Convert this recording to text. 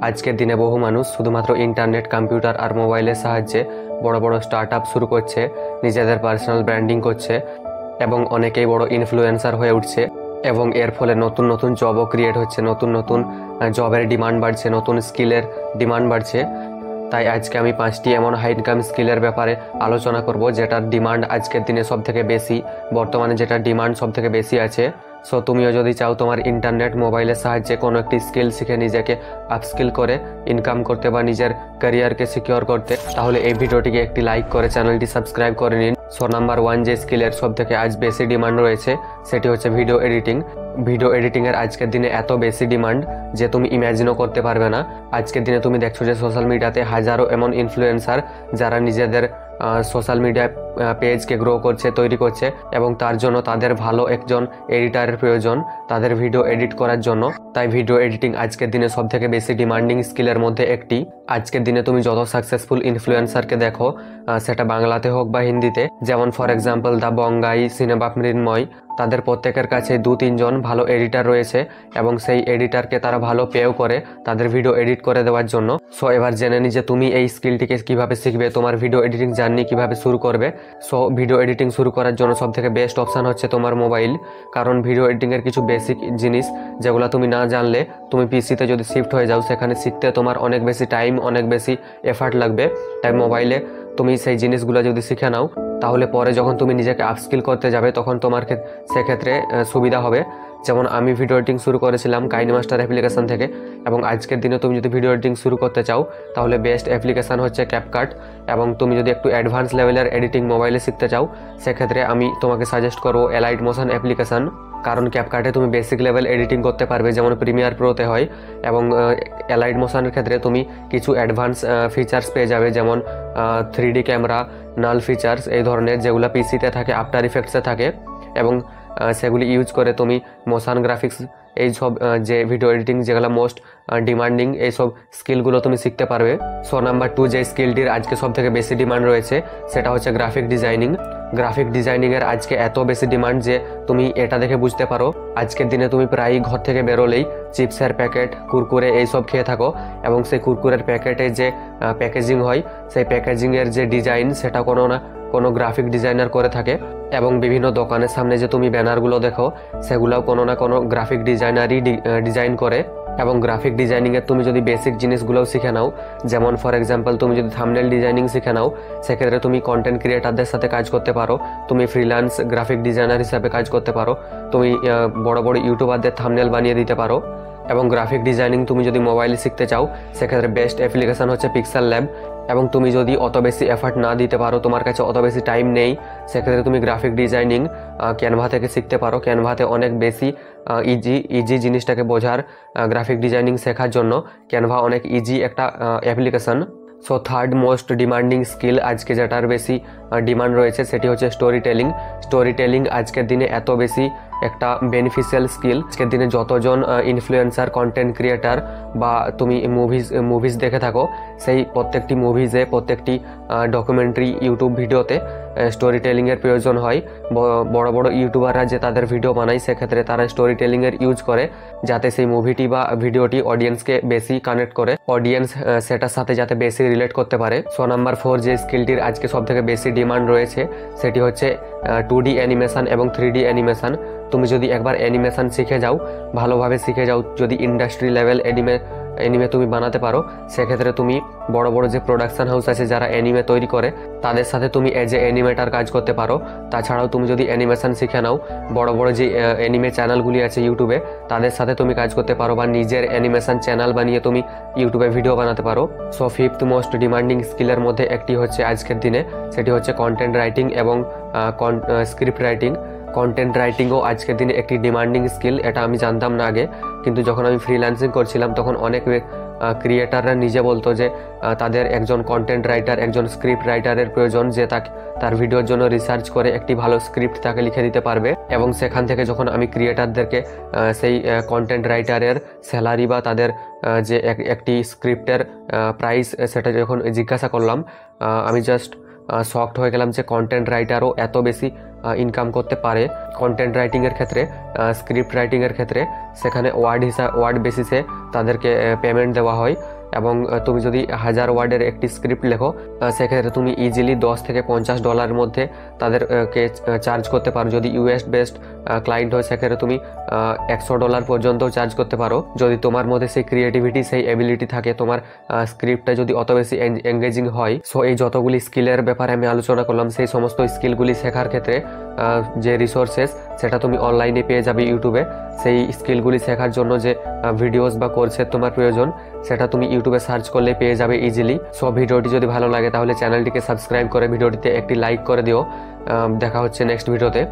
আজকের দিনে বহু মানুষ শুধুমাত্র ইন্টারনেট, কম্পিউটার আর মোবাইলের সাহায্যে বড় বড় স্টার্টআপ শুরু করছে, নিজেদের পার্সোনাল ব্র্যান্ডিং করছে এবং অনেকেই বড় ইনফ্লুয়েন্সার হয়ে উঠছে এবং এর ফলে নতুন নতুন জবও ক্রিয়েট হচ্ছে, নতুন নতুন জবের ডিমান্ড বাড়ছে, নতুন স্কিলের ডিমান্ড বাড়ছে। তাই আজকে আমি 5টি এমন হাই ইনকাম স্কিলের ব্যাপারে আলোচনা করব যেটার ডিমান্ড আজকের দিনে সব থেকে বেশি, বর্তমানে যেটার ডিমান্ড সব থেকে বেশি আছে। সো তুমিও যদি চাও তোমার ইন্টারনেট, মোবাইলের সাহায্যে কোনো একটি স্কিল শিখে নিজেকে আপস্কিল করে ইনকাম করতে বা নিজের ক্যারিয়ারকে সিকিউর করতে, তাহলে এই ভিডিওটিকে একটি লাইক করে চ্যানেলটি সাবস্ক্রাইব করে নিন। সো নাম্বার 1 যে স্কিলের সব থেকে আজ বেশি ডিমান্ড রয়েছে সেটি হচ্ছে ভিডিও এডিটিং। ভিডিও এডিটিংয়ের আজকের দিনে এত বেশি ডিমান্ড যে তুমি ইম্যাজিনও করতে পারবে না। আজকের দিনে তুমি দেখছো যে সোশ্যাল মিডিয়াতে হাজারো এমন ইনফ্লুয়েন্সার যারা নিজেদের সোশ্যাল মিডিয়া পেজকে গ্রো করছে, তৈরি করছে এবং তার জন্য তাদের ভালো একজন এডিটারের প্রয়োজন তাদের ভিডিও এডিট করার জন্য। তাই ভিডিও এডিটিং আজকের দিনে সব থেকে বেশি ডিমান্ডিং স্কিলের মধ্যে একটি। আজকের দিনে তুমি যত সাকসেসফুল ইনফ্লুয়েন্সারকে দেখো, সেটা বাংলাতে হোক বা হিন্দিতে, যেমন ফর এক্সাম্পল দ্য বঙ্গাই, সিনেবাপ মৃন্ময়, তাদের প্রত্যেকের কাছে 2-3 জন ভালো এডিটার রয়েছে এবং সেই এডিটারকে তারা ভালো পেও করে তাদের ভিডিও এডিট করে দেওয়ার জন্য। সো এবার জেনে নি যে তুমি এই স্কিলটিকে কিভাবে শিখবে, তোমার ভিডিও এডিটিং জার্নি কিভাবে শুরু করবে। সো ভিডিও এডিটিং শুরু করার জন্য সব থেকে বেস্ট অপশান হচ্ছে তোমার মোবাইল, কারণ ভিডিও এডিটিংয়ের কিছু বেসিক জিনিস যেগুলো তুমি না জানলে তুমি পিসিতে যদি শিফট হয়ে যাও, সেখানে শিখতে তোমার অনেক বেশি টাইম, অনেক বেশি এফার্ট লাগবে। তাই মোবাইলে তুমি সেই জিনিসগুলো যদি শিখে নাও, তাহলে পরে যখন তুমি নিজেকে আপস্কিল করতে যাবে তখন তোমার সেক্ষেত্রে সুবিধা হবে। যেমন আমি ভিডিও এডিটিং শুরু করেছিলাম কাইনমাস্টার অ্যাপ্লিকেশান থেকে, এবং আজকের দিনে তুমি যদি ভিডিও এডিটিং শুরু করতে চাও তাহলে বেস্ট অ্যাপ্লিকেশান হচ্ছে ক্যাপকাট। এবং তুমি যদি একটু অ্যাডভান্স লেভেলের এডিটিং মোবাইলে শিখতে চাও, সেক্ষেত্রে আমি তোমাকে সাজেস্ট করবো এলাইট মোশন অ্যাপ্লিকেশান, কারণ ক্যাপকাটে তুমি বেসিক লেভেল এডিটিং করতে পারবে যেমন প্রিমিয়ার প্রোতে হয়, এবং এলাইট মোশনের ক্ষেত্রে তুমি কিছু অ্যাডভান্স ফিচার্স পেয়ে যাবে, যেমন 3D ক্যামেরা, নাল ফিচার্স, এই ধরনের যেগুলো পিসিতে থাকে, আফটার ইফেক্টসে থাকে, এবং সেগুলি ইউজ করে তুমি মোশন গ্রাফিক্স, এই সব যে ভিডিও এডিটিং যেগুলো মোস্ট ডিমান্ডিং, এইসব স্কিলগুলো তুমি শিখতে পারবে। সো নাম্বার 2 যে স্কিলটির আজকে সব থেকে বেশি ডিমান্ড রয়েছে সেটা হচ্ছে গ্রাফিক ডিজাইনিং। গ্রাফিক ডিজাইনিংয়ের আজকে এত বেশি ডিমান্ড যে তুমি এটা দেখে বুঝতে পারো আজকের দিনে তুমি প্রায়ই ঘর থেকে বেরোলেই চিপসের প্যাকেট, কুরকুরে এইসব খেয়ে থাকো, এবং সেই কুরকুরের প্যাকেটে যে প্যাকেজিং হয়, সেই প্যাকেজিংয়ের যে ডিজাইন সেটা কোনো না কোনো গ্রাফিক ডিজাইনার করে থাকে, এবং বিভিন্ন দোকানের সামনে যে তুমি ব্যানারগুলো দেখো সেগুলোও কোনো না কোনো গ্রাফিক ডিজাইনারই ডিজাইন করে। এবং গ্রাফিক ডিজাইনিংয়ের তুমি যদি বেসিক জিনিসগুলোও শিখে নাও, যেমন ফর এক্সাম্পল তুমি যদি থাম্বনেল ডিজাইনিং শিখে নাও, সেক্ষেত্রে তুমি কন্টেন্ট ক্রিয়েটারদের সাথে কাজ করতে পারো, তুমি ফ্রিল্যান্স গ্রাফিক ডিজাইনার হিসাবে কাজ করতে পারো, তুমি বড় বড় ইউটিউবারদের থাম্বনেল বানিয়ে দিতে পারো। এবং গ্রাফিক ডিজাইনিং তুমি যদি মোবাইলে শিখতে চাও, সেক্ষেত্রে বেস্ট অ্যাপ্লিকেশান হচ্ছে পিক্সেল ল্যাব। এবং তুমি যদি অত বেশি এফার্ট না দিতে পারো, তোমার কাছে অত বেশি টাইম নেই, সেক্ষেত্রে তুমি গ্রাফিক ডিজাইনিং ক্যানভা থেকে শিখতে পারো। ক্যানভাতে অনেক বেশি ইজি জিনিসটাকে বোঝার, গ্রাফিক ডিজাইনিং শেখার জন্য ক্যানভা অনেক ইজি একটা application. So third most demanding skill আজকে যেটার বেশি ডিমান্ড রয়েছে সেটি হচ্ছে স্টোরি টেলিং। স্টোরি টেলিং আজকের দিনে এত বেশি একটা বেনিফিশিয়াল স্কিল। আজকের দিনে যতজন ইনফ্লুয়েন্সার, কন্টেন্ট ক্রিয়েটার বা তুমি মুভিজ দেখে থাকো, সেই প্রত্যেকটি মুভিজে, প্রত্যেকটি ডকুমেন্টারি, ইউটিউব ভিডিওতে স্টোরি টেলিংয়ের প্রয়োজন হয়। বড় বড় ইউটিউবাররা যে তাদের ভিডিও বানায়, সেক্ষেত্রে তারা স্টোরি টেলিংয়ের ইউজ করে যাতে সেই মুভিটি বা ভিডিওটি অডিয়েন্সকে বেশি কানেক্ট করে, অডিয়েন্স সেটার সাথে যাতে বেশি রিলেট করতে পারে। সো নাম্বার 4 যে স্কিলটির আজকে সব থেকে বেশি ডিমান্ড রয়েছে সেটি হচ্ছে 2D অ্যানিমেশন এবং 3D অ্যানিমেশন। তুমি যদি একবার অ্যানিমেশন শিখে যাও, ভালোভাবে শিখে যাও, যদি ইন্ডাস্ট্রি লেভেল অ্যানিমে তুমি বানাতে পারো, সেক্ষেত্রে তুমি বড় বড় যে প্রোডাকশন হাউস আছে যারা অ্যানিমে তৈরি করে, তাদের সাথে তুমি এজ এ অ্যানিমেটার কাজ করতে পারো। তাছাড়াও তুমি যদি অ্যানিমেশন শিখে নাও, বড় বড় যে অ্যানিমে চ্যানেলগুলি আছে ইউটিউবে, তাদের সাথে তুমি কাজ করতে পারো, বা নিজের অ্যানিমেশন চ্যানেল বানিয়ে তুমি ইউটিউবে ভিডিও বানাতে পারো। সো ফিফথ মোস্ট ডিমান্ডিং স্কিলের মধ্যে একটি হচ্ছে আজকের দিনে, সেটি হচ্ছে কন্টেন্ট রাইটিং এবং স্ক্রিপ্ট রাইটিং। কন্টেন্ট রাইটিংও আজকের দিনে একটি ডিমান্ডিং স্কিল, এটা আমি জানতাম না আগে, কিন্তু যখন আমি ফ্রিল্যান্সিং করছিলাম তখন অনেক ক্রিয়েটাররা নিজে বলতো যে তাদের একজন কন্টেন্ট রাইটার, একজন স্ক্রিপ্ট রাইটারের প্রয়োজন, যে তার ভিডিওর জন্য রিসার্চ করে একটি ভালো স্ক্রিপ্ট তাকে লিখে দিতে পারবে। এবং সেখান থেকে যখন আমি ক্রিয়েটারদেরকে সেই কন্টেন্ট রাইটারের স্যালারি বা তাদের যে একটি স্ক্রিপ্টের প্রাইস, সেটা যখন জিজ্ঞাসা করলাম, আমি জাস্ট শকড হয়ে গেলাম যে কন্টেন্ট রাইটারও এত বেশি ইনকাম করতে পারে কন্টেন্ট রাইটিংয়ের ক্ষেত্রে। স্ক্রিপ্ট রাইটিংয়ের ক্ষেত্রে সেখানে ওয়ার্ড বেসিসে তাদেরকে পেমেন্ট দেওয়া হয়, এবং তুমি যদি 1000 ওয়ার্ডের একটি স্ক্রিপ্ট লেখো সেক্ষেত্রে তুমি ইজিলি $10 থেকে $50 মধ্যে তাদেরকে চার্জ করতে পারো। যদি ইউএস বেসড ক্লায়েন্ট হয় সেক্ষেত্রে তুমি $100 পর্যন্ত চার্জ করতে পারো। যদি তোমার মধ্যে সেই ক্রিয়েটিভিটি, সেই এবিলিটি থাকে, তোমার স্ক্রিপ্টটা যদি অত বেশি এঙ্গেজিং হয়। সো এই যতগুলি স্কিলের ব্যাপারে আমি আলোচনা করলাম, সেই সমস্ত স্কিলগুলি শেখার ক্ষেত্রে যে রিসোর্সেস সেটা তুমি অনলাইনে পেয়ে যাবে ইউটিউবে। সেই স্কিলগুলি শেখার জন্য যে ভিডিওস বা কোর্সের তোমার প্রয়োজন সেটা তুমি ইউটিউবে সার্চ করলে পেয়ে যাবে ইজিলি। সো ভিডিওটি যদি ভালো লাগে তাহলে চ্যানেলটিকে সাবস্ক্রাইব করে ভিডিওটিতে একটি লাইক করে দিও। দেখা হচ্ছে নেক্সট ভিডিওতে।